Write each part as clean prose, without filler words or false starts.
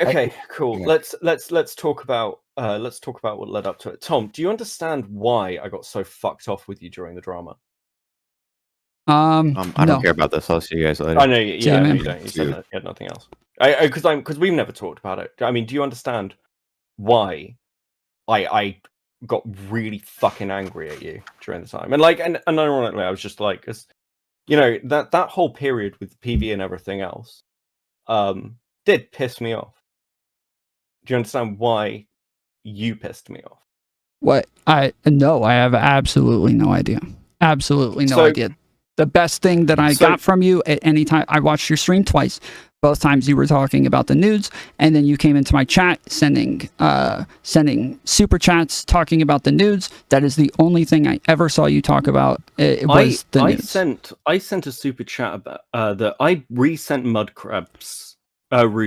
Okay, cool. Yeah. Let's talk about what led up to it. Tom, do you understand why I got so fucked off with you during the drama? I No. don't care about this. I'll see you guys later. I know you Yeah, man. don't. You said that you had nothing else. Because we've never talked about it. I mean, do you understand why I got really fucking angry at you during the time? And ironically, I was just like, that whole period with PV and everything else, did piss me off. Do you understand why you pissed me off? What? No, I have absolutely no idea. Absolutely no idea. The best thing that I got from you at any time, I watched your stream twice. Both times you were talking about the nudes, and then you came into my chat sending super chats talking about the nudes. That is the only thing I ever saw you talk about. It was the nudes. I sent a super chat about that. I resent Rude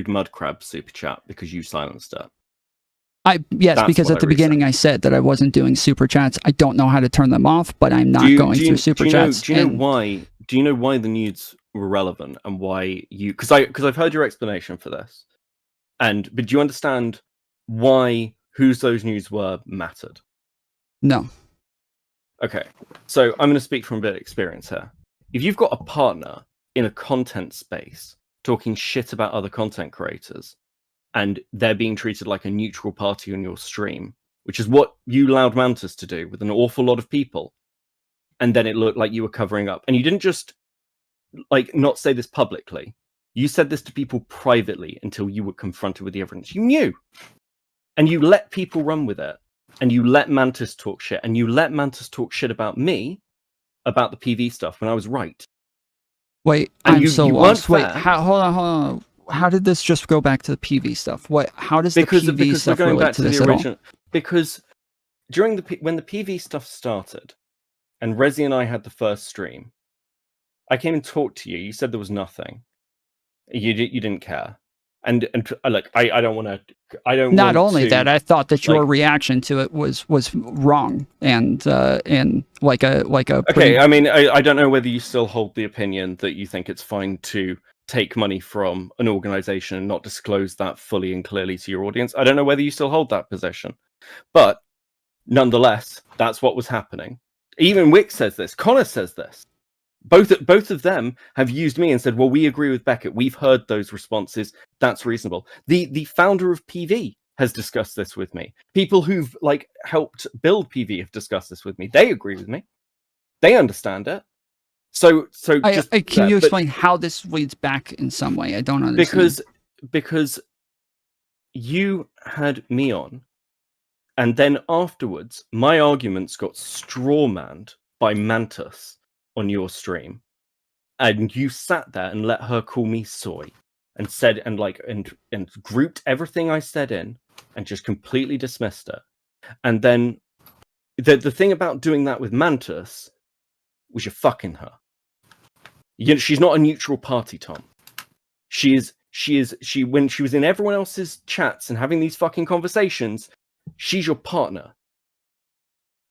Mudcrab super chat because you silenced it. Yes, because at the beginning I said that I wasn't doing super chats. I don't know how to turn them off, but I'm not going through super chats. Do you know why the nudes were relevant and why you? Because I've heard your explanation for this, but do you understand why whose those nudes were mattered? No. Okay, so I'm going to speak from a bit of experience here. If you've got a partner in a content space talking shit about other content creators, and they're being treated like a neutral party on your stream, which is what you allowed Mantis to do with an awful lot of people. And then it looked like you were covering up. And you didn't just not say this publicly. You said this to people privately until you were confronted with the evidence. You knew. And you let people run with it. And you let Mantis talk shit. And you let Mantis talk shit about me, about the PV stuff, when I was right. Wait, I'm so lost. Wait, hold on. How did this just go back to the PV stuff? How does the PV stuff relate to this at all? Because when the PV stuff started, and Rezi and I had the first stream, I came and talked to you. You said there was nothing. You didn't care, and I don't want to. Not only that, I thought that your reaction to it was wrong and like a. Okay, I mean, I don't know whether you still hold the opinion that you think it's fine to take money from an organization and not disclose that fully and clearly to your audience. I don't know whether you still hold that position, but nonetheless, that's what was happening. Even Wick says this. Connor says this. Both of them have used me and said, well, we agree with Beckett. We've heard those responses. That's reasonable. The founder of PV has discussed this with me. People who've helped build PV have discussed this with me. They agree with me. They understand it. So can you explain how this leads back in some way? I don't understand. Because you had me on, and then afterwards, my arguments got strawmanned by Mantis on your stream, and you sat there and let her call me soy, and said and grouped everything I said in, and just completely dismissed it. And then the thing about doing that with Mantis was you're fucking her. She's not a neutral party, Tom. She when she was in everyone else's chats and having these fucking conversations, she's your partner.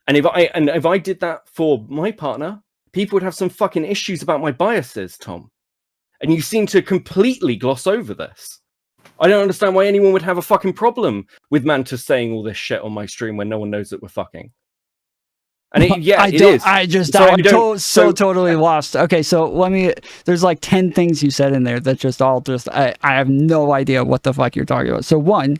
And if I did that for my partner, people would have some fucking issues about my biases, Tom. And you seem to completely gloss over this. I don't understand why anyone would have a fucking problem with Mantis saying all this shit on my stream when no one knows that we're fucking. And it is. I'm totally lost. Okay, so there's like 10 things you said in there that I have no idea what the fuck you're talking about. So one,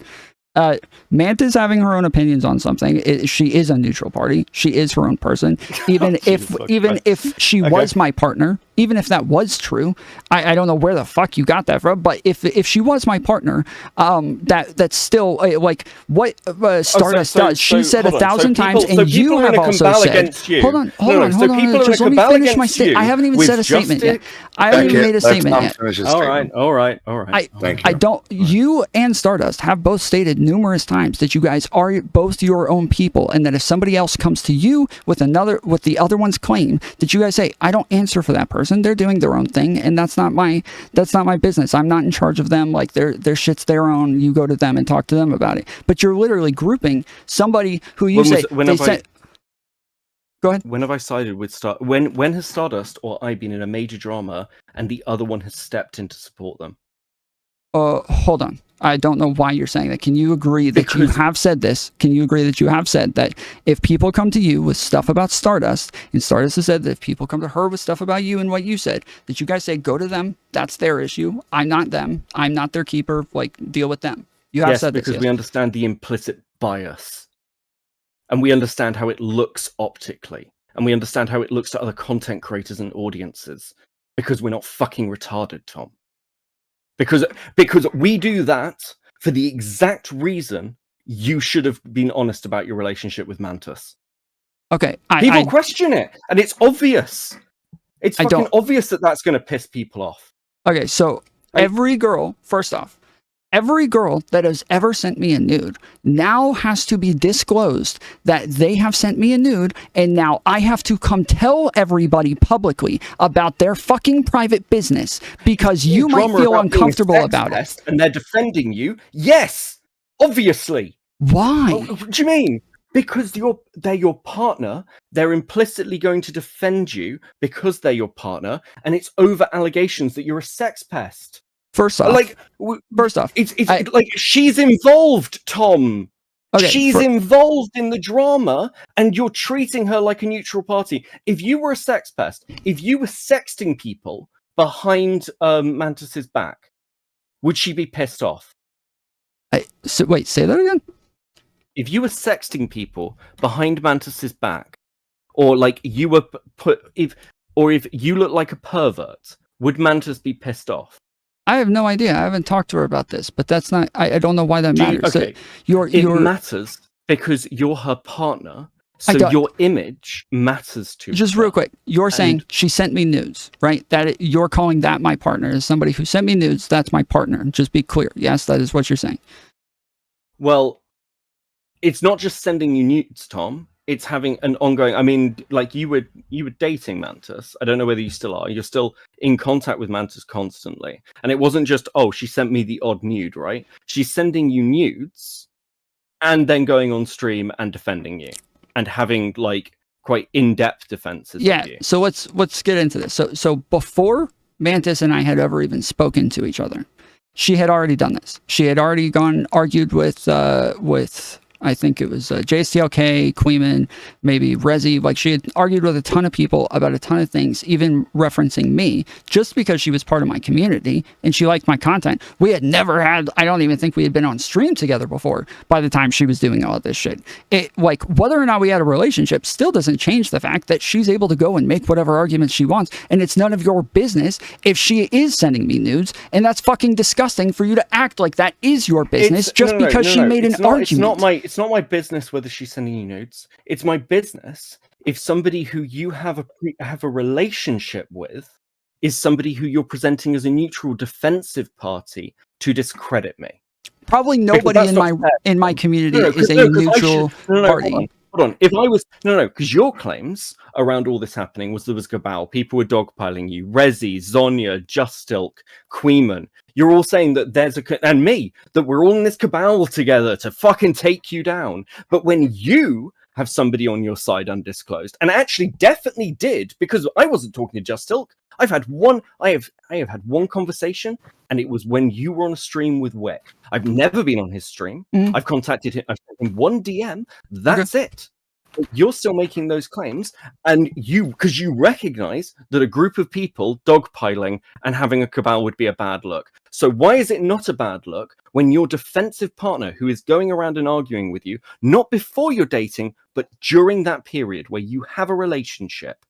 Manta's having her own opinions on something. She is a neutral party. She is her own person. Even if she was my partner, even if that was true, I don't know where the fuck you got that from. But if she was my partner, that's still like what Stardust does. She said 1,000 times, and you have also said. Hold on. Just let me finish my statement. I haven't even said a statement yet. I haven't even made a statement yet. All right. Thank you. I don't. You and Stardust have both stated numerous times that you guys are both your own people, and that if somebody else comes to you with the other one's claim, that you guys say, I don't answer for that person. They're doing their own thing, and that's not my business. I'm not in charge of them. Like their shit's their own. You go to them and talk to them about it. But you're literally grouping somebody who you Go ahead. When have I sided with When has Stardust or I been in a major drama and the other one has stepped in to support them? Hold on. I don't know why you're saying that. Can you agree that you have said this? Can you agree that you have said that if people come to you with stuff about Stardust, and Stardust has said that if people come to her with stuff about you and what you said, that you guys say, go to them, that's their issue. I'm not them. I'm not their keeper. Like, deal with them. You have said this. Because we understand the implicit bias. And we understand how it looks optically. And we understand how it looks to other content creators and audiences. Because we're not fucking retarded, Tom. Because we do that for the exact reason you should have been honest about your relationship with Mantis. Okay. People question it, and it's obvious. It's fucking obvious that that's going to piss people off. Okay, so every girl, first off, every girl that has ever sent me a nude now has to be disclosed that they have sent me a nude, and now I have to come tell everybody publicly about their fucking private business because you might feel uncomfortable about it. And they're defending you. Yes, obviously. Why? What do you mean? Because they're your partner. They're implicitly going to defend you because they're your partner, and it's over allegations that you're a sex pest. First off, it's like she's involved, Tom. Okay, she's involved in the drama, and you're treating her like a neutral party. If you were a sex pest, if you were sexting people behind Mantis's back, would she be pissed off? So wait, say that again. If you were sexting people behind Mantis's back, or like you were if you look like a pervert, would Mantis be pissed off? I have no idea. I haven't talked to her about this, but that's not. I don't know why that matters. Okay, it matters because you're her partner, so your image matters to her. Just real quick, you're saying she sent me nudes, right? That you're calling that my partner. As somebody who sent me nudes, that's my partner. Just be clear. Yes, that is what you're saying. Well, it's not just sending you nudes, Tom. It's having an ongoing. I mean, like you were dating Mantis. I don't know whether you still are. You're still in contact with Mantis constantly, and it wasn't just she sent me the odd nude, right? She's sending you nudes, and then going on stream and defending you, and having like quite in-depth defenses. Yeah. Of you. So let's get into this. So before Mantis and I had ever even spoken to each other, she had already done this. She had already argued with I think it was JSTLK, Queeman, maybe Rezi. Like, she had argued with a ton of people about a ton of things, even referencing me, just because she was part of my community and she liked my content. We had never had, I don't even think we had been on stream together before by the time she was doing all of this shit. Like, whether or not we had a relationship still doesn't change the fact that she's able to go and make whatever arguments she wants, and it's none of your business if she is sending me nudes, and that's fucking disgusting for you to act like that is your business because she made an argument. It's not my business whether she's sending you nudes. It's my business if somebody who you have a relationship with is somebody who you're presenting as a neutral defensive party to discredit me. Probably nobody in my community is a neutral party. Hold on. If I was because your claims around all this happening was there was cabal, people were dogpiling you, Rezi, Zonya, Justilk, Queeman. You're all saying that and me, that we're all in this cabal together to fucking take you down. But when you have somebody on your side undisclosed, and I actually definitely did, because I wasn't talking to Justilk. I have had one conversation, and it was when you were on a stream with Wick. I've never been on his stream. I've contacted him. I've sent him one DM. That's it. You're still making those claims, and because you recognize that a group of people dogpiling and having a cabal would be a bad look. So why is it not a bad look when your defensive partner, who is going around and arguing with you, not before you're dating, but during that period where you have a relationship,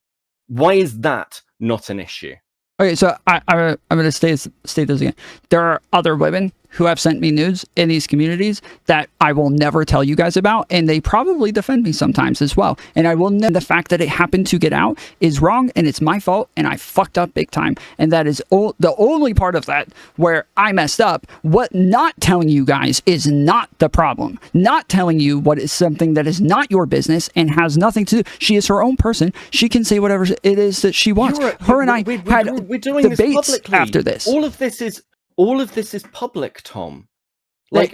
why is that not an issue? Okay, so I'm going to state this again. There are other women who have sent me nudes in these communities that I will never tell you guys about, and they probably defend me sometimes as well. And I will know the fact that it happened to get out is wrong, and it's my fault, and I fucked up big time. And that is the only part of that where I messed up. What not telling you guys is not the problem. Not telling you what is something that is not your business and has nothing to do. She is her own person. She can say whatever it is that she wants. Her and I had we're doing debates this publicly. after this. All of this is public, Tom.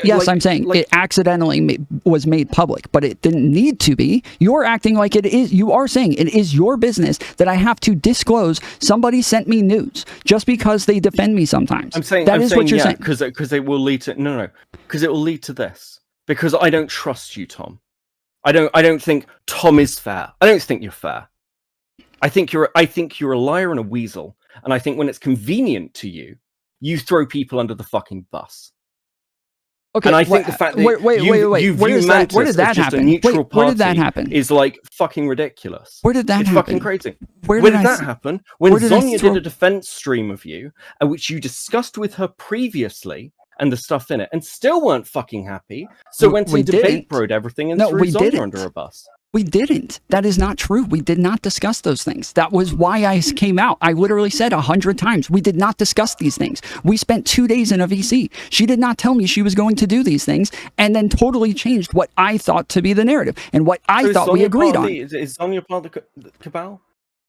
Yes, I'm saying it accidentally was made public, but it didn't need to be. You're acting like it is. You are saying it is your business that I have to disclose somebody sent me news just because they defend me sometimes. I'm saying that is what you're saying. Because it will lead to because it will lead to this. Because I don't trust you, Tom. I don't think Tom is fair. I don't think you're fair. I think you're a liar and a weasel. And I think when it's convenient to you, you throw people under the fucking bus. Okay, and I think the fact that wait. you view Mantis where did that as just happen? a neutral party where did that happen? is like fucking ridiculous. Where did that it's happen? Fucking crazy. Where did that happen? When Zonya did a defense stream of you, which you discussed with her previously, and the stuff in it, and still weren't fucking happy, so went and debate broed everything and threw Zonya under a bus. We didn't. That is not true. We did not discuss those things. That was why I came out. I literally said 100 times, we did not discuss these things. We spent 2 days in a VC. She did not tell me she was going to do these things, and then totally changed what I thought to be the narrative and what I thought we agreed on. Is Zonya part of the cabal?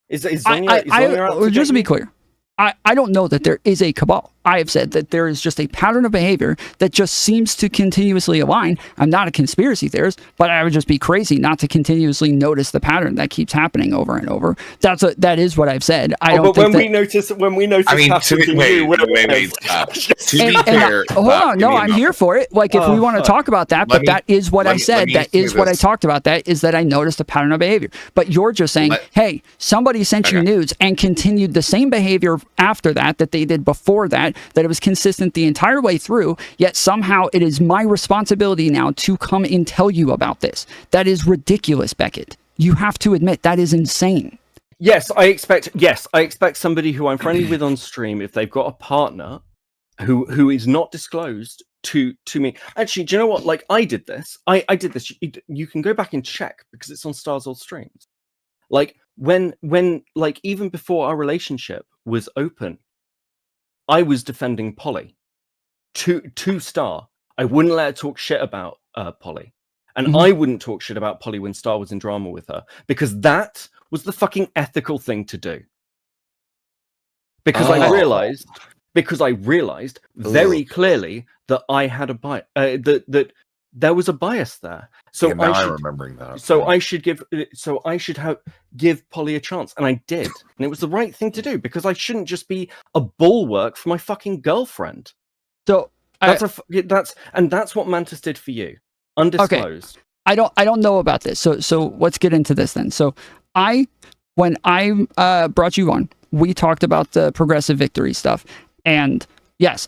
Is Zonya just to be clear, I don't know that there is a cabal. I have said that there is just a pattern of behavior that just seems to continuously align. I'm not a conspiracy theorist, but I would just be crazy not to continuously notice the pattern that keeps happening over and over. That is what I've said. I don't. But when we notice, I mean, to be fair, hold on. No, I'm here for it. Like, if we want to talk about that, but that is what I said. That is what I talked about. That is that I noticed a pattern of behavior. But you're just saying, hey, somebody sent you news and continued the same behavior after that they did before that it was consistent the entire way through, yet somehow it is my responsibility now to come and tell you about this. That is ridiculous, Beckett. You have to admit that is insane. Yes, I expect somebody who I'm friendly with on stream, if they've got a partner who is not disclosed to me. Actually, do you know what? Like, I did this. I did this. You can go back and check because it's on Star's old streams. Like, when like, even before our relationship was open, I was defending Polly to Star. I wouldn't let her talk shit about Polly, and I wouldn't talk shit about Polly when Star was in drama with her, because that was the fucking ethical thing to do. Because I realized very clearly that I had a bias, that there was a bias there. So I'm remembering that. So I should give Polly a chance, and I did, and it was the right thing to do, because I shouldn't just be a bulwark for my fucking girlfriend. So that's what Mantis did for you, undisclosed. Okay. I don't know about this. So let's get into this then. So when I brought you on, we talked about the progressive victory stuff, and yes,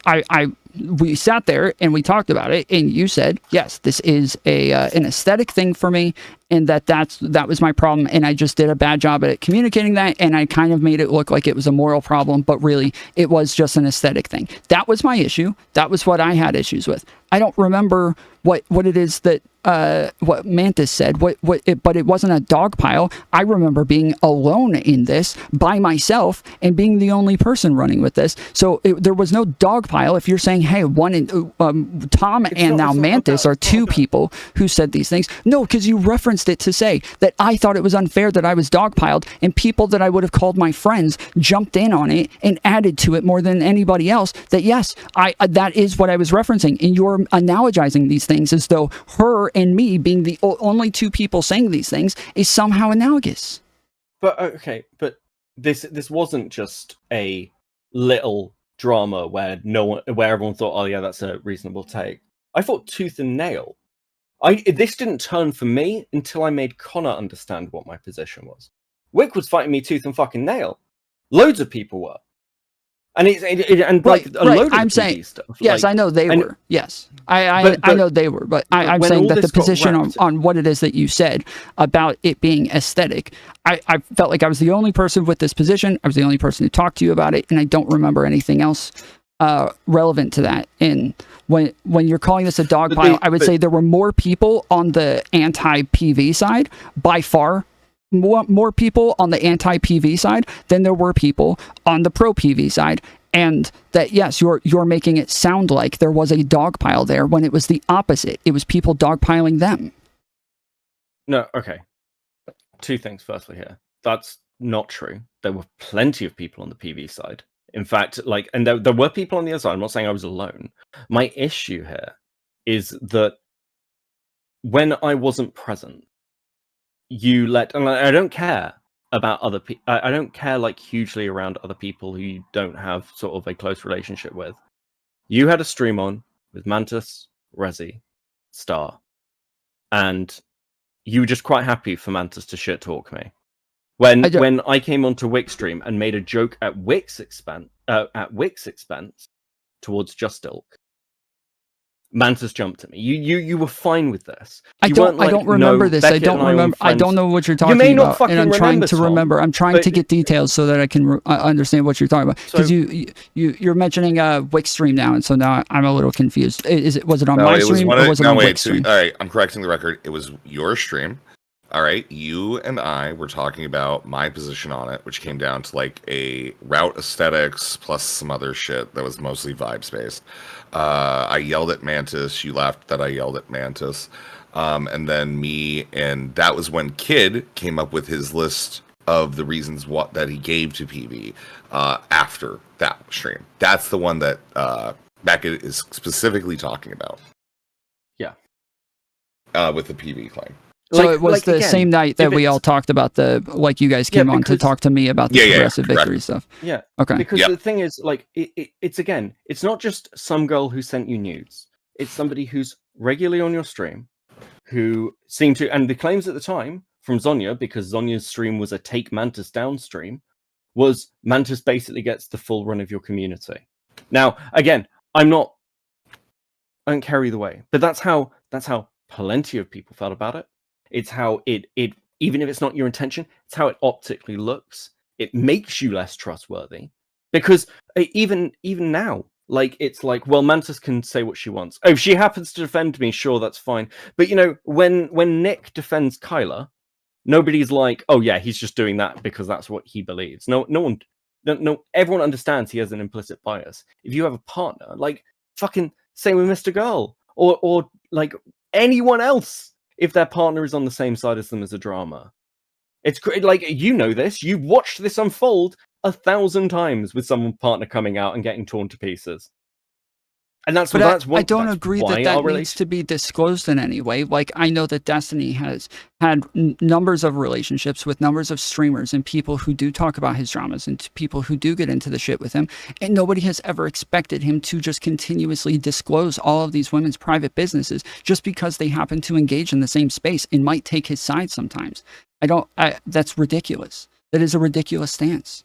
we sat there and we talked about it, and you said, yes, this is an aesthetic thing for me, and that was my problem, and I just did a bad job at communicating that, and I kind of made it look like it was a moral problem, but really it was just an aesthetic thing. That was my issue. That was what I had issues with. I don't remember what it is that what Mantis said, but it wasn't a dog pile. I remember being alone in this by myself and being the only person running with this. So there was no dog pile. If you're saying, hey, Tom and now Mantis are two people who said these things. No, because you referenced it to say that I thought it was unfair that I was dogpiled, and people that I would have called my friends jumped in on it and added to it more than anybody else. That yes, that is what I was referencing, and you're analogizing these things as though her and me being the only two people saying these things is somehow analogous. But okay, but this wasn't just a little drama where everyone thought, oh yeah, that's a reasonable take. I thought tooth and nail. This didn't turn for me until I made Connor understand what my position was. Wick was fighting me tooth and fucking nail. Loads of people were. And I'm saying, stuff. Yes, I know they were. Yes, I know they were, but I'm saying that the position on what it is that you said about it being aesthetic, I felt like I was the only person with this position. I was the only person who talked to you about it, and I don't remember anything else relevant to that. And when you're calling this a dog pile, I would say there were more people on the anti-PV side, by far. More people on the anti-PV side than there were people on the pro-PV side, and that yes, you're making it sound like there was a dog pile there when it was the opposite. It was people dogpiling them. No, okay. Two things. Firstly, here, that's not true. There were plenty of people on the PV side. In fact, and there were people on the other side. I'm not saying I was alone. My issue here is that when I wasn't present, you let, and I don't care about other people. I don't care like hugely around other people who you don't have sort of a close relationship with. You had a stream on with Mantis, Resi, Star, and you were just quite happy for Mantis to shit talk me. When I came onto Wick's stream and made a joke at Wick's expense towards Just Ilk, Mantis jumped at me. You were fine with this. I don't remember this. I don't remember. I don't know what you're talking about. You may not fucking remember. And I'm trying to remember. I'm trying to get details so that I can understand what you're talking about. Because you're mentioning Wick stream now, and so now I'm a little confused. Was it on my stream or was it on Wick's stream? All right, I'm correcting the record. It was your stream. All right, you and I were talking about my position on it, which came down to like a route aesthetics plus some other shit that was mostly vibes based. I yelled at Mantis. You laughed that I yelled at Mantis. And then and that was when Kid came up with his list of the reasons that he gave to PV after that stream. That's the one that Beckett is specifically talking about. Yeah. With the PV claim. So it was the same night that we all talked about you guys came on to talk to me about the progressive victory stuff. Yeah. Okay. Because the thing is, like, it's not just some girl who sent you nudes. It's somebody who's regularly on your stream, who seemed to, and the claims at the time from Zonya, because Zonya's stream was a take Mantis down stream, was Mantis basically gets the full run of your community. Now, again, I don't care either way, but that's how plenty of people felt about it. It's how it even if it's not your intention, it's how it optically looks. It makes you less trustworthy because even now, like, it's like, well, Mantis can say what she wants. Oh, if she happens to defend me, sure, that's fine. But you know, when Nick defends Kyla, nobody's like, oh yeah, he's just doing that because that's what he believes. No, everyone understands he has an implicit bias. If you have a partner, like, fucking same with Mr. Girl or like anyone else. If their partner is on the same side as them as a drama, it's like, you know this. You've watched this unfold 1,000 times with some partner coming out and getting torn to pieces. And that's I don't agree that needs to be disclosed in any way. Like, I know that Destiny has had numbers of relationships with numbers of streamers and people who do talk about his dramas and people who do get into the shit with him. And nobody has ever expected him to just continuously disclose all of these women's private businesses just because they happen to engage in the same space and might take his side sometimes. That's ridiculous. That is a ridiculous stance.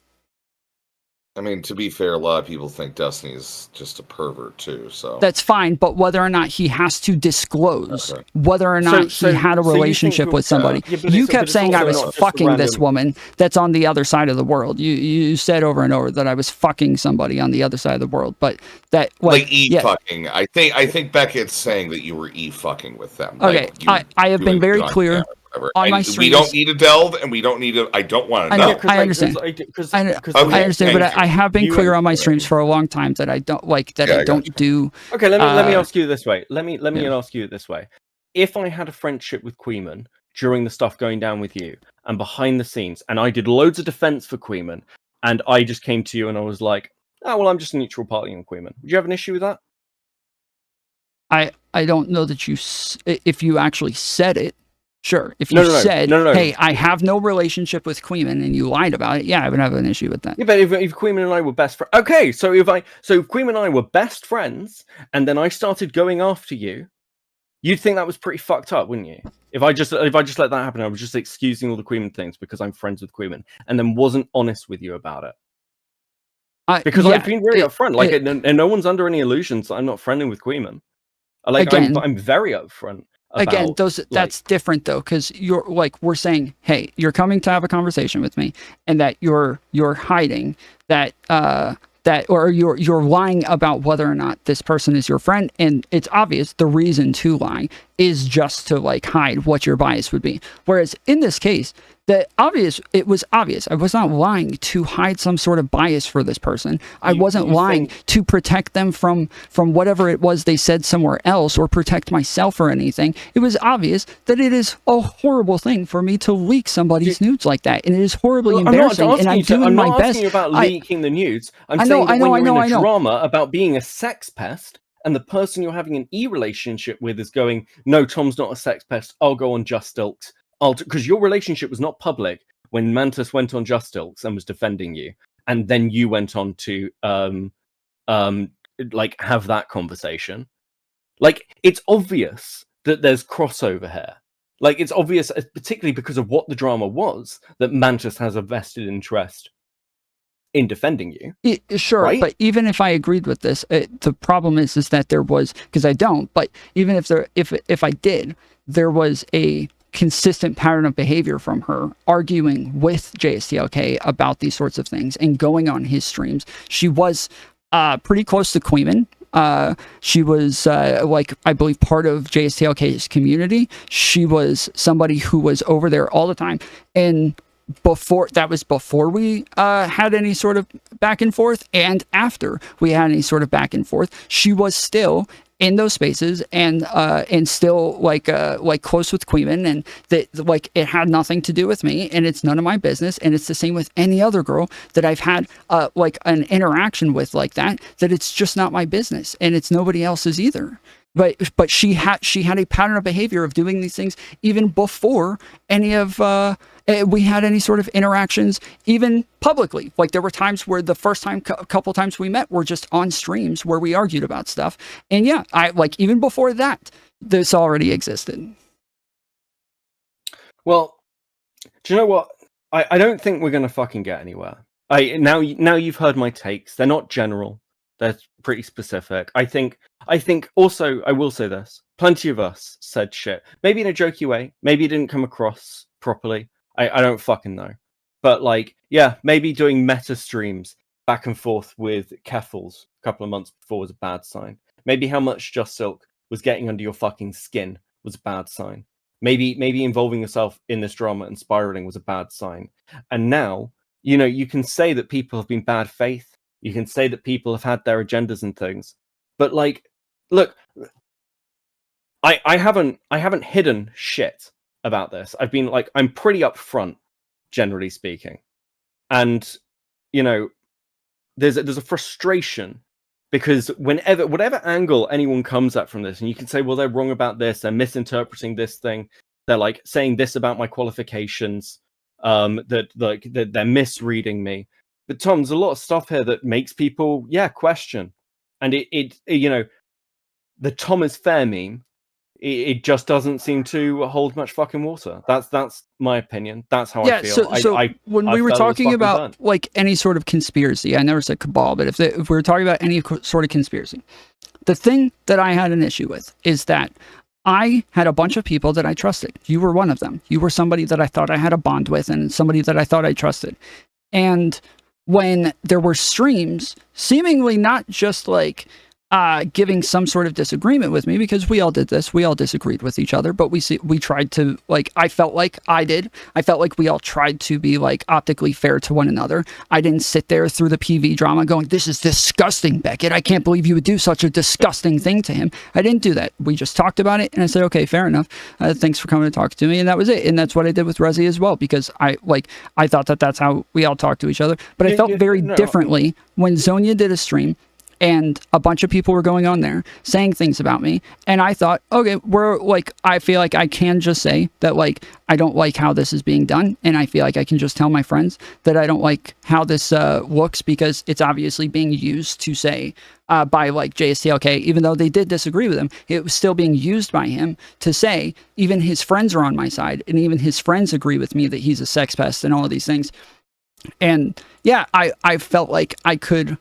I mean, to be fair, a lot of people think Destiny's just a pervert too, so... That's fine, but whether or not he has to disclose whether or not he had a relationship with somebody. You kept saying I was fucking this woman that's on the other side of the world. You said over and over that I was fucking somebody on the other side of the world, but that... Like E-fucking. I think Beckett's saying that you were E-fucking with them. Okay, like I have been very clear... On my streams. We don't need to delve, and we don't need to. I don't want to know. I understand. I understand, but I have been clear on my streams for a long time that I don't like that. I don't do. Okay, let me ask you this way. Let me ask you it this way. If I had a friendship with Queeman during the stuff going down with you, and behind the scenes, and I did loads of defense for Queeman, and I just came to you and I was like, "Oh well, I'm just a neutral party on Queeman." Would you have an issue with that? I don't know that if you actually said it. Sure. If you said, hey, I have no relationship with Queeman and you lied about it, yeah, I would have an issue with that. Yeah, but if Queeman and I were best friends... Okay, so if Queeman and I were best friends and then I started going after you, you'd think that was pretty fucked up, wouldn't you? If I just let that happen, I was just excusing all the Queeman things because I'm friends with Queeman and then wasn't honest with you about it. Because I've been really upfront. And no one's under any illusions that I'm not friendly with Queeman. I'm very upfront. Again, that's different though, because you're like, we're saying, hey, you're coming to have a conversation with me, and that you're hiding that or you're lying about whether or not this person is your friend, and it's obvious the reason to lie is just to like hide what your bias would be. Whereas in this case, it was obvious. I was not lying to hide some sort of bias for this person. I wasn't lying to protect them from whatever it was they said somewhere else or protect myself or anything. It was obvious that it is a horrible thing for me to leak somebody's nudes like that. And it is horribly embarrassing. And I'm doing my best. I'm not asking you about leaking the nudes. I'm saying that when you're in a drama about being a sex pest, and the person you're having an relationship with is going, no, Tom's not a sex pest, I'll go on Just Ilks. Because your relationship was not public when Mantis went on Just Ilks and was defending you, and then you went on to like have that conversation. Like, it's obvious that there's crossover here. Like, it's obvious, particularly because of what the drama was, that Mantis has a vested interest in defending you. Sure, right? But even if I agreed with this, the problem is that there was, because I don't, but even if I did, there was a consistent pattern of behavior from her arguing with JSTLK about these sorts of things and going on his streams. She was pretty close to Queeman. She was like, I believe, part of JSTLK's community. She was somebody who was over there all the time, and before we had any sort of back and forth, and after we had any sort of back and forth, she was still in those spaces and still like close with Queeman, and that, like, it had nothing to do with me, and it's none of my business. And it's the same with any other girl that I've had like an interaction with like that it's just not my business, and it's nobody else's either. But she had a pattern of behavior of doing these things even before any of we had any sort of interactions, even publicly. Like, there were times where the first time, couple times we met were just on streams where we argued about stuff. And yeah, I like, even before that, this already existed. Well, do you know what? I don't think we're gonna fucking get anywhere. Now you've heard my takes. They're not general. They're pretty specific. I think also, I will say this. Plenty of us said shit. Maybe in a jokey way. Maybe it didn't come across properly. I don't fucking know. But, like, yeah, maybe doing meta streams back and forth with Keffels a couple of months before was a bad sign. Maybe how much Just Silk was getting under your fucking skin was a bad sign. Maybe involving yourself in this drama and spiraling was a bad sign. And now, you know, you can say that people have been bad faith. You can say that people have had their agendas and things. But, like, look, I haven't hidden shit about this. I've been, like, I'm pretty upfront, generally speaking. And, you know, there's a frustration because whatever angle anyone comes at from this, and you can say, well, they're wrong about this, they're misinterpreting this thing, they're like saying this about my qualifications, that they're misreading me. But Tom, there's a lot of stuff here that makes people, question. And it you know, the Tom is fair meme, it just doesn't seem to hold much fucking water. That's my opinion. That's how I feel. So when we were talking about like any sort of conspiracy, I never said cabal, but if we were talking about any sort of conspiracy, the thing that I had an issue with is that I had a bunch of people that I trusted. You were one of them. You were somebody that I thought I had a bond with, and somebody that I thought I trusted. And when there were streams, seemingly not just like giving some sort of disagreement with me, because we all did this, we all disagreed with each other, but we tried to, like, I felt like we all tried to be like optically fair to one another. I didn't sit there through the PV drama going, this is disgusting, Beckett, I can't believe you would do such a disgusting thing to him. I didn't do that. We just talked about it, and I said, okay, fair enough, thanks for coming to talk to me, and that was it. And that's what I did with Resi as well, because I thought that that's how we all talk to each other. But I felt very differently when Zonia did a stream and a bunch of people were going on there saying things about me, and I thought, okay, I feel like I can just say that, like, I don't like how this is being done, and I feel like I can just tell my friends that I don't like how this looks, because it's obviously being used to say by, like, JSTLK, even though they did disagree with him, it was still being used by him to say even his friends are on my side, and even his friends agree with me that he's a sex pest and all of these things. And yeah, I felt like I could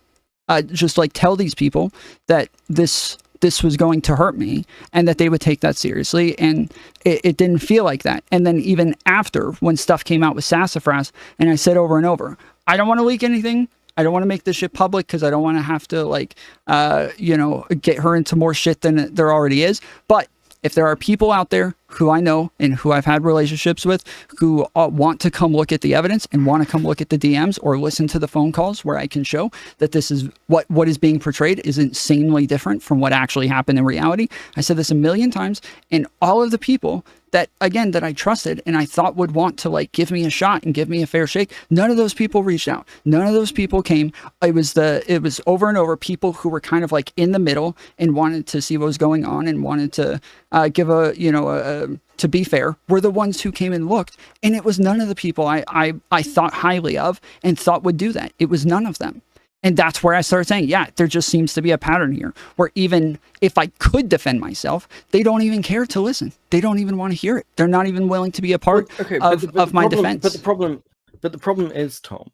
just like tell these people that this was going to hurt me, and that they would take that seriously, and it didn't feel like that. And then even after, when stuff came out with Sassafras, and I said over and over, I don't want to leak anything, I don't want to make this shit public, because I don't want to have to, like, you know, get her into more shit than there already is. But if there are people out there who I know and who I've had relationships with who want to come look at the evidence and want to come look at the DMs or listen to the phone calls where I can show that this is what is being portrayed is insanely different from what actually happened in reality. I said this a million times, and all of the people that I trusted and I thought would want to like give me a shot and give me a fair shake, none of those people reached out. None of those people came. It was over and over people who were kind of like in the middle and wanted to see what was going on and wanted to give to be fair, were the ones who came and looked. And it was none of the people I thought highly of and thought would do that. It was none of them. And that's where I started saying, yeah, there just seems to be a pattern here where even if I could defend myself, they don't even care to listen. They don't even want to hear it. They're not even willing to be a part of my defense. But the problem is, Tom,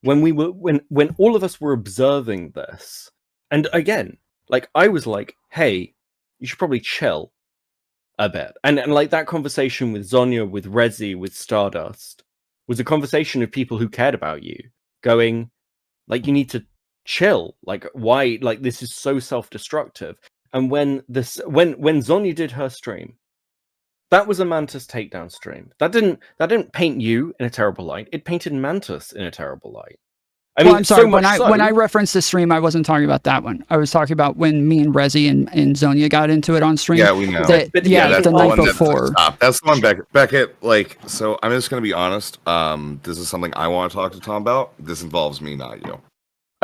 when all of us were observing this, and again, like I was like, hey, you should probably chill a bit. And like that conversation with Zonya, with Rezi, with Stardust was a conversation of people who cared about you going, like, you need to chill. Like, why? Like, this is so self-destructive. And when Zonya did her stream, that was a Mantis takedown stream. That didn't paint you in a terrible light. It painted Mantis in a terrible light. I mean, I'm sorry. So when I referenced the stream, I wasn't talking about that one. I was talking about when me and Rezi and Zonya got into it on stream. Yeah, we know. That's the night before. That's the one, Beckett. Like, so I'm just going to be honest. This is something I want to talk to Tom about. This involves me, not you.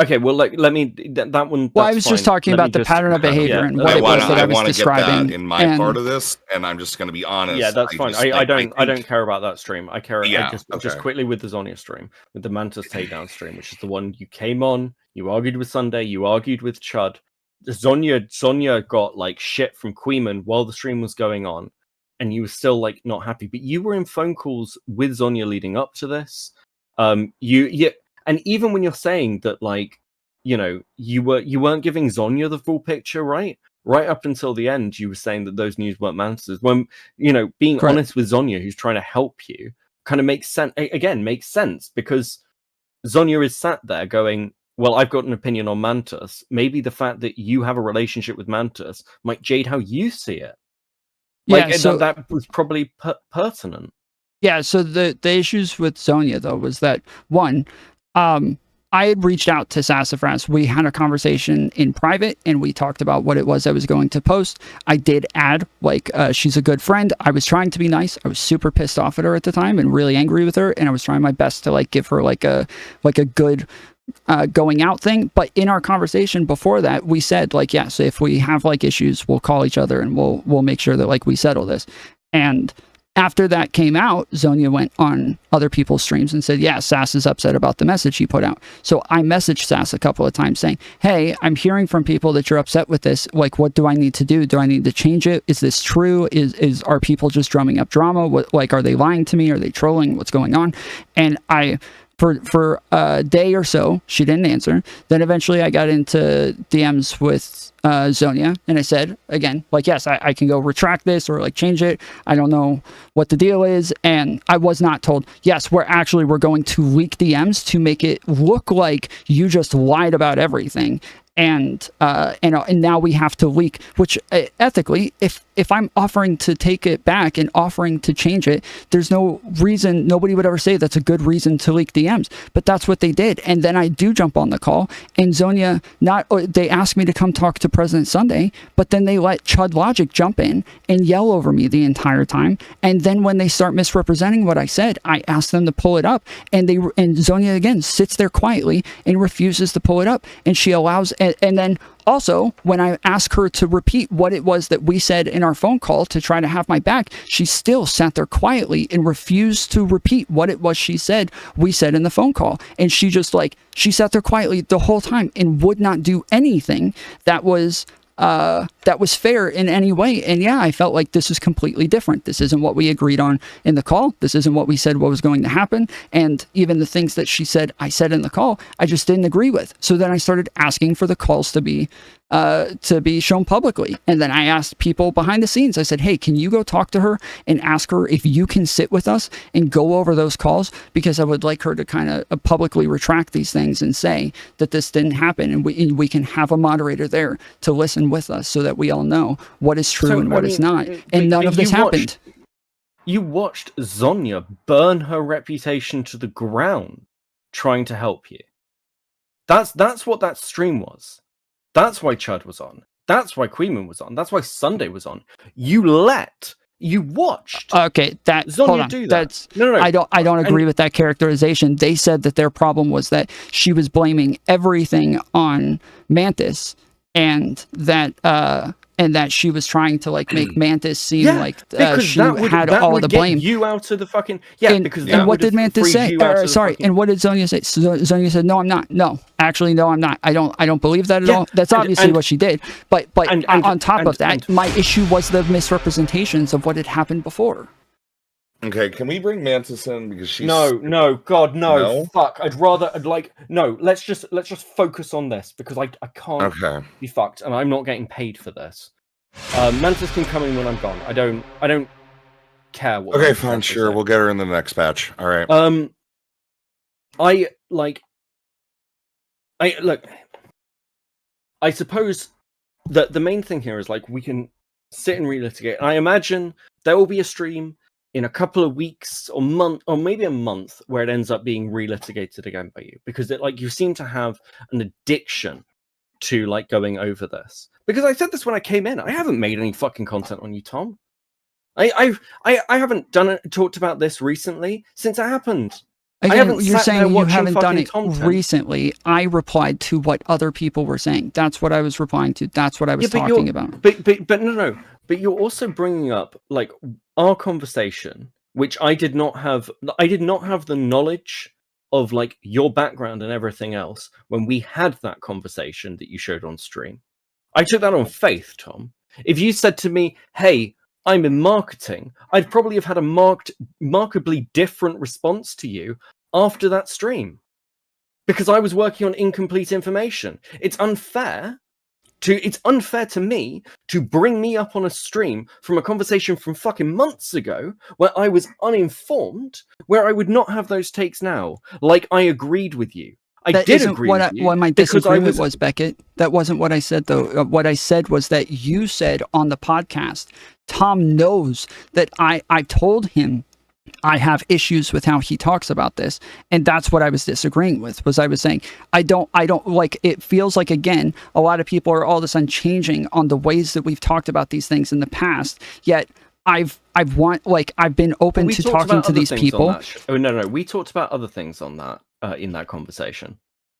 Okay, well, like, let me that one. Well, I was just talking about the pattern of behavior and what it was that I was describing. Get that in my part of this, and I'm just going to be honest. Yeah, that's fine. I don't care about that stream. I care. Yeah, just quickly with the Zonya stream, with the Mantis takedown stream, which is the one you came on. You argued with Sunday. You argued with Chud. Zonya got like shit from Queeman while the stream was going on, and you were still like not happy. But you were in phone calls with Zonya leading up to this. And even when you're saying that, like, you know, you weren't giving Zonya the full picture, right? Right up until the end, you were saying that those news weren't Mantis's. When, you know, being honest with Zonya, who's trying to help you, kind of makes sense. Again, makes sense because Zonya is sat there going, well, I've got an opinion on Mantis. Maybe the fact that you have a relationship with Mantis might jade how you see it. Like, yeah, so that was probably pertinent. Yeah, so the issues with Zonya, though, was that, one, I had reached out to Sassafras. We had a conversation in private, and we talked about what it was I was going to post. I did add, like, she's a good friend. I was trying to be nice. I was super pissed off at her at the time and really angry with her, and I was trying my best to, like, give her, like a good going out thing. But in our conversation before that, we said, like, yeah, so if we have, like, issues, we'll call each other, and we'll make sure that, like, we settle this. And after that came out, Zonya went on other people's streams and said, yeah, Sass is upset about the message he put out. So I messaged Sass a couple of times saying, hey, I'm hearing from people that you're upset with this. Like, what do I need to do? Do I need to change it? Is this true? Are people just drumming up drama? Like, are they lying to me? Are they trolling? What's going on? And for a day or so, she didn't answer. Then eventually I got into DMs with Zonya, and I said, again, like, yes, I can go retract this or, like, change it. I don't know what the deal is. And I was not told, yes, we're going to leak DMs to make it look like you just lied about everything. And now we have to leak, which ethically, if I'm offering to take it back and offering to change it, there's no reason, nobody would ever say that's a good reason to leak DMs, but that's what they did. And then I do jump on the call, and Zonya, they asked me to come talk to President Sunday, but then they let Chud Logic jump in and yell over me the entire time. And then when they start misrepresenting what I said, I ask them to pull it up, and Zonya again sits there quietly and refuses to pull it up, and she allows. And then also, when I asked her to repeat what it was that we said in our phone call to try to have my back, she still sat there quietly and refused to repeat what it was we said in the phone call. And she just, like, she sat there quietly the whole time and would not do anything that was fair in any way. And yeah, I felt like this is completely different. This isn't what we agreed on in the call. This isn't what we said what was going to happen. And even the things that she said, I said in the call, I just didn't agree with. So then I started asking for the calls to be shown publicly. And then I asked people behind the scenes, I said, hey, can you go talk to her and ask her if you can sit with us and go over those calls? Because I would like her to kind of publicly retract these things and say that this didn't happen. And we can have a moderator there to listen with us so that we all know what is true and what is not. And none of this happened. You watched Zonya burn her reputation to the ground trying to help you. That's what that stream was. That's why Chud was on. That's why Queeman was on. That's why Sunday was on. You let You watched. Okay, hold Zonya on. do that. That's No. I don't agree with that characterization. They said that their problem was that she was blaming everything on Mantis, and that she was trying to like make Mantis seem like she had all the blame. You out of the fucking and what did Mantis say? And what did Zonya say? Zonya said, "No, I'm not. No, actually, no, I'm not. I don't believe that at all." That's obviously what she did. But on top of that, my issue was the misrepresentations of what had happened before. Okay, can we bring Mantis in because she's no, God, no, fuck. Let's just focus on this because I can't be fucked, and I'm not getting paid for this. Mantis can come in when I'm gone. I don't care what. Okay, fine, sure. We'll get her in the next batch. All right. I suppose that the main thing here is like we can sit and relitigate. I imagine there will be a stream in a couple of weeks or maybe a month where it ends up being relitigated again by you, because you seem to have an addiction to like going over this. Because I said this when I came in, I haven't made any fucking content on you, Tom. I haven't talked about this recently since it happened. Again, you're saying you haven't done it recently. I replied to what other people were saying. That's what I was replying to. That's what I was talking about. But no. But you're also bringing up like our conversation, which I did not have. I did not have the knowledge of like your background and everything else when we had that conversation that you showed on stream. I took that on faith, Tom. If you said to me, "Hey, I'm in marketing," I'd probably have had a markedly different response to you after that stream, because I was working on incomplete information. It's unfair to me to bring me up on a stream from a conversation from fucking months ago where I was uninformed, where I would not have those takes now. Like, I agreed with you. I did agree with you. What my disagreement was, Beckett. That wasn't what I said, though. What I said was that you said on the podcast, Tom knows that I told him I have issues with how he talks about this, and that's what I was disagreeing with. Was I was saying I don't like, it feels like, again, a lot of people are all of a sudden changing on the ways that we've talked about these things in the past, yet I've been open to talking to these people. No, we talked about other things on that in that conversation.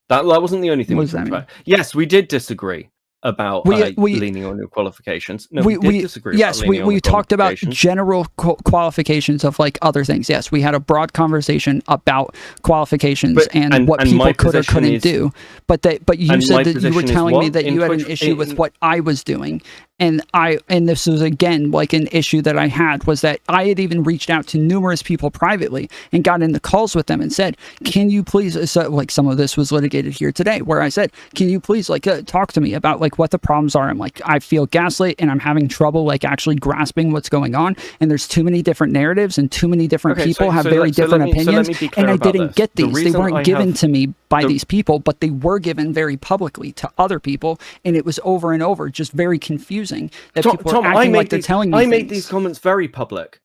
That wasn't the only thing we talked about. Yes, we did disagree about leaning on your qualifications. No, we did disagree. Yes, we talked about general qualifications of like other things. Yes, we had a broad conversation about qualifications and what people could or couldn't do. But you said that you were telling me that you had an issue with what I was doing. And this was again like an issue that I had, was that I had even reached out to numerous people privately and got into calls with them and said, "Can you please?" So like some of this was litigated here today, where I said, "Can you please like talk to me about like what the problems are?" I'm like, I feel gaslit and I'm having trouble like actually grasping what's going on. And there's too many different narratives and too many different people have very different opinions. And I didn't get these. They weren't given to me by these people, but they were given very publicly to other people, and it was over and over, just very confusing. That people are acting like they're telling me I made these comments very public.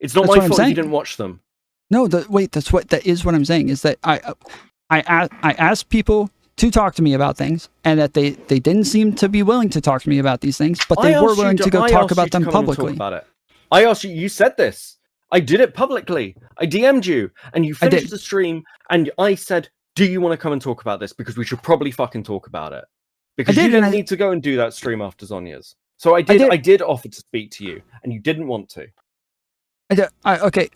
It's not my fault you didn't watch them. No, that is what I'm saying, is that I asked people to talk to me about things, and that they didn't seem to be willing to talk to me about these things, but they were willing to go talk about them publicly. I asked you, you said this. I did it publicly. I DM'd you, and you finished the stream, and I said, "Do you want to come and talk about this? Because we should probably fucking talk about it." Because you didn't need to go and do that stream after Zonya's. So I did offer to speak to you, and you didn't want to. Okay.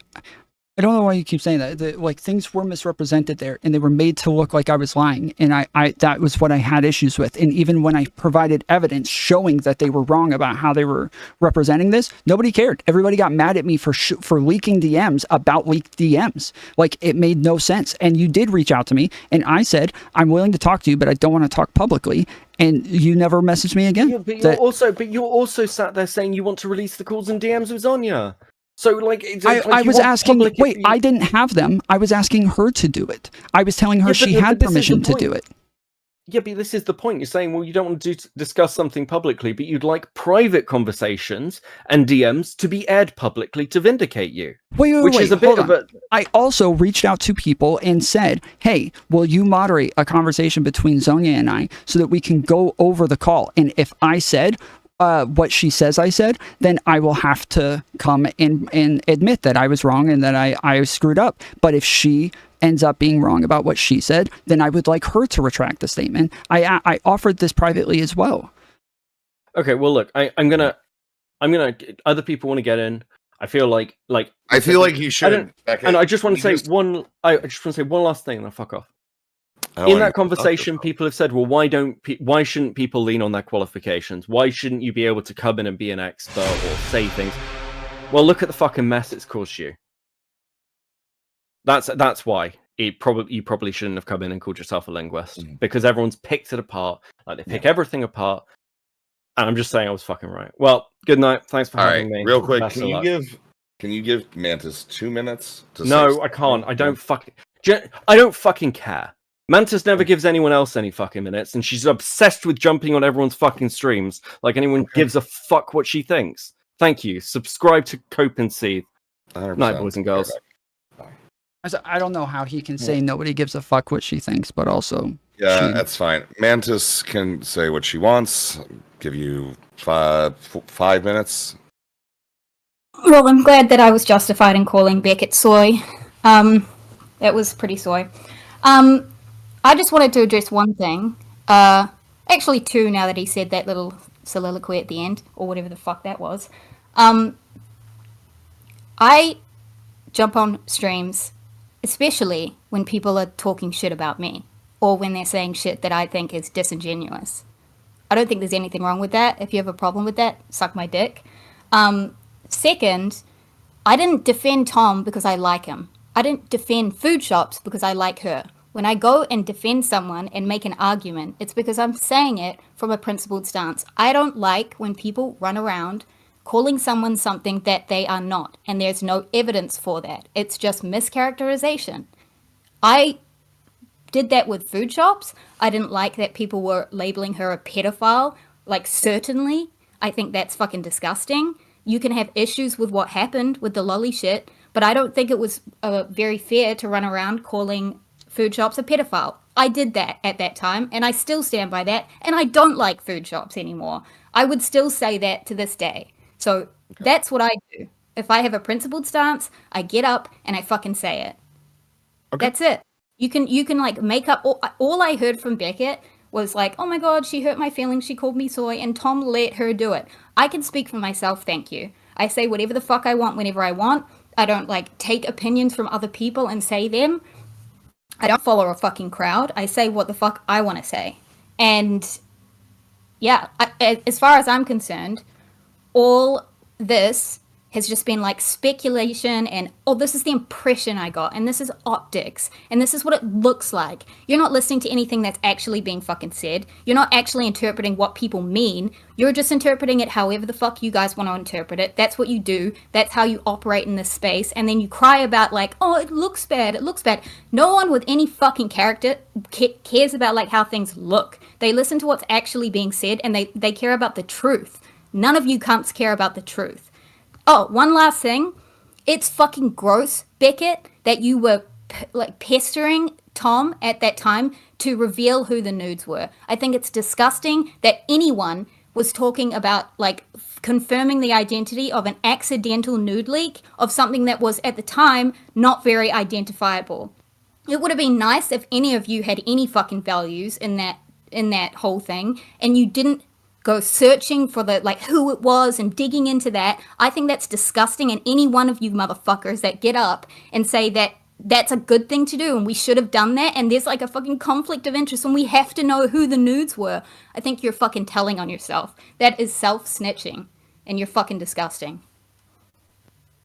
I don't know why you keep saying that. Like, things were misrepresented there, and they were made to look like I was lying, and I that was what I had issues with. And even when I provided evidence showing that they were wrong about how they were representing this, nobody cared. Everybody got mad at me for leaking DMs about leaked DMs. Like, it made no sense. And you did reach out to me, and I said, "I'm willing to talk to you, but I don't want to talk publicly." And you never messaged me again. Yeah, but you're also sat there saying you want to release the calls and DMs with Zonya. So, like, I was asking. Wait, I didn't have them. I was asking her to do it. I was telling her she had permission to do it. Yeah, but this is the point. You're saying, well, you don't want to discuss something publicly, but you'd like private conversations and DMs to be aired publicly to vindicate you. Wait, is a bit of a... I also reached out to people and said, "Hey, will you moderate a conversation between Zonya and I so that we can go over the call?" And if I said, what she says I said, then I will have to come and admit that I was wrong and that I screwed up. But if she ends up being wrong about what she said, then I would like her to retract the statement. I offered this privately as well. Okay, well, look, I'm gonna. Other people want to get in. I feel like I feel like you should. And I just want to say one. I just want to say one last thing, and I'll fuck off. In that conversation, people have said, "Well, why shouldn't people lean on their qualifications? Why shouldn't you be able to come in and be an expert or say things?" Well, look at the fucking mess it's caused you. That's why you probably shouldn't have come in and called yourself a linguist, because everyone's picked it apart. Like they pick everything apart. And I'm just saying I was fucking right. Well, good night. Thanks for having me. Real quick, Best can you give Mantis 2 minutes? No, I can't. I don't fucking care. Mantis never gives anyone else any fucking minutes, and she's obsessed with jumping on everyone's fucking streams like anyone gives a fuck what she thinks. Thank you. Subscribe to Cope and Seethe. Night, boys and girls. I don't know how he can say nobody gives a fuck what she thinks, but also... Yeah, that's fine. Mantis can say what she wants. Give you 5 minutes. Well, I'm glad that I was justified in calling Beckett soy. That was pretty soy. I just wanted to address one thing. Actually, two, now that he said that little soliloquy at the end, or whatever the fuck that was. I jump on streams, especially when people are talking shit about me, or when they're saying shit that I think is disingenuous. I don't think there's anything wrong with that. If you have a problem with that, suck my dick. Second, I didn't defend Tom because I like him. I didn't defend food shops because I like her. When I go and defend someone and make an argument, it's because I'm saying it from a principled stance. I don't like when people run around calling someone something that they are not, and there's no evidence for that. It's just mischaracterization. I did that with food shops. I didn't like that people were labeling her a pedophile. Like, certainly, I think that's fucking disgusting. You can have issues with what happened with the lolly shit, but I don't think it was very fair to run around calling food shops a pedophile. I did that at that time, and I still stand by that, and I don't like food shops anymore. I would still say that to this day. So that's what I do. If I have a principled stance, I get up and I fucking say it. Okay. That's it. You can like make up all I heard from Beckett was like, oh my god, she hurt my feelings, she called me soy, and Tom let her do it. I can speak for myself, thank you. I say whatever the fuck I want whenever I want. I don't like take opinions from other people and say them. I don't follow a fucking crowd. I say what the fuck I want to say. And yeah, as far as I'm concerned, all this has just been like speculation and, oh, this is the impression I got, and this is optics, and this is what it looks like. You're not listening to anything that's actually being fucking said. You're not actually interpreting what people mean. You're just interpreting it however the fuck you guys want to interpret it. That's what you do. That's how you operate in this space. And then you cry about like, oh, it looks bad. It looks bad. No one with any fucking character cares about like how things look. They listen to what's actually being said, and they care about the truth. None of you cunts care about the truth. Oh, one last thing. It's fucking gross, Beckett, that you were pestering Tom at that time to reveal who the nudes were. I think it's disgusting that anyone was talking about like confirming the identity of an accidental nude leak of something that was at the time not very identifiable. It would have been nice if any of you had any fucking values in that whole thing, and you didn't go searching for the like who it was and digging into that. I think that's disgusting, and any one of you motherfuckers that get up and say that that's a good thing to do and we should have done that, and there's like a fucking conflict of interest and we have to know who the nudes were, I think you're fucking telling on yourself. That is self-snitching, and you're fucking disgusting.